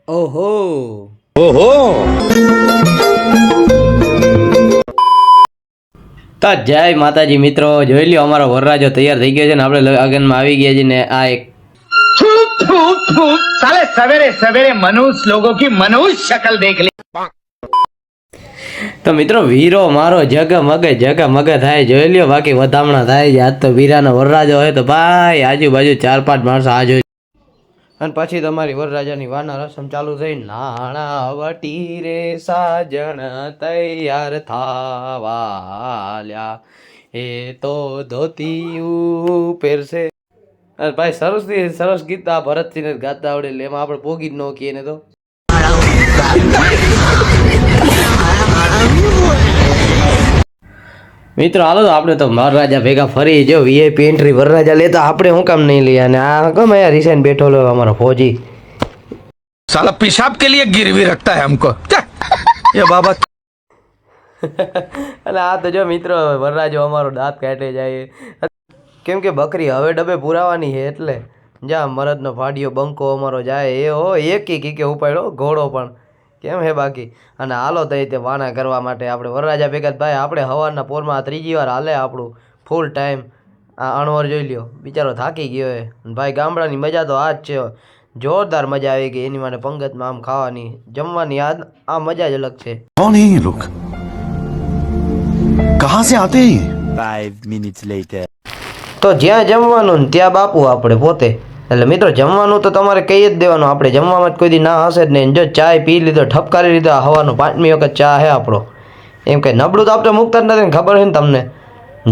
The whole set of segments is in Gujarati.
ઓહો. ઓહો. તો જય માતાજી મિત્રો, જોઈ લ્યો અમારો વરરાજો તૈયાર થઈ ગયો છે ને આપણે લગનમાં આવી ગયા છીએ ને આ એક साले सवेरे सवेरे मनुष्य लोगों की मनुष्य शक्ल देख ली। તો મિત્રો વીરો મારો જગમગ થાય, જોઈ લ્યો. બાકી વધામણા થાય છે. આજ તો વીરાનો વરરાજો હોય તો ભાઈ આજુબાજુ 4-5 માણસો આ જોઈ. અને પછી તમારી વરરાજાની વાના રસમ ચાલુ થઈ. નાણાવટી રે સાજણ તૈયાર થાવાલ્યા, એ તો ધોતી પહેરશે. અરે ભાઈ સરસ ગીત આ ભરતસિંહ ગાતા આવડે એટલે એમાં આપણે પોગી જ ન કહીએ ને તો. મિત્રો હાલો તો આપણે તો વરરાજા ભેગા ફરી જો વીઆઈપી એન્ટ્રી વરરાજા લેતા આપણે શું કામ નહીં લઈએ. અને આ ગમે યાર રિસાઈન બેઠો લો અમારો ફોજી साला पेशाब के लिए गिरवी रखता है हमको ये बाबा। અને આ તો જો મિત્રો વરરાજો અમારો દાંત કાઢે જાય, કેમ કે બકરી હવે ડબે પુરાવાની છે એટલે જા મરદનો ફાડિયો બંકો અમારો જાય એ હો એકી કે ઉપાડ્યો ઘોડો પણ કેમ હે બાકી. અને હાલો તો તે વાના કરવા માટે આપણે વરરાજા ભેગા ભાઈ આપણે સવારના પોરમાં 3જી વાર હાલે આપણું ફૂલ ટાઈમ. આ અણવર જોઈ લ્યો બિચારો થાકી ગયો હે ભાઈ. ગામડાની મજા તો આ જ છે, જોરદાર મજા આવી ગઈ એની માટે પંગતમાં આમ ખાવાની જમવાની આ મજા જ અલગ છે. कौन है ये लोग, कहाँ से आते हैं ये? 5 minutes later. તો જ્યાં જમવાનું ને ત્યાં બાપુ આપણે પોતે. એટલે મિત્રો જમવાનું તો તમારે કહી જ દેવાનું, આપણે જમવામાં જ કોઈ દી ના હશે જ નહીં. જો ચાય પી લીધો, ઠપકારી લીધો, હવાનું 5મી વખત ચા હે આપણો. એમ કંઈ નબળું તો આપણે મૂકતા જ નથી ને, ખબર છે ને તમને.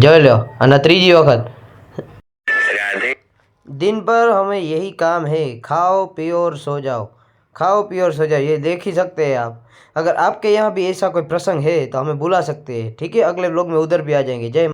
જોઈ લો. અને 3જી વખત दिन भर हमें यही काम है, खाओ पियो और सो जाओ, खाओ पियो और सो जाओ. ये देख ही सकते हैं आप. अगर आपके यहाँ भी ऐसा कोई प्रसंग है तो हमें बुला सकते हैं, ठीक है. अगले व्लॉग में उधर भी आ जाएंगे. जय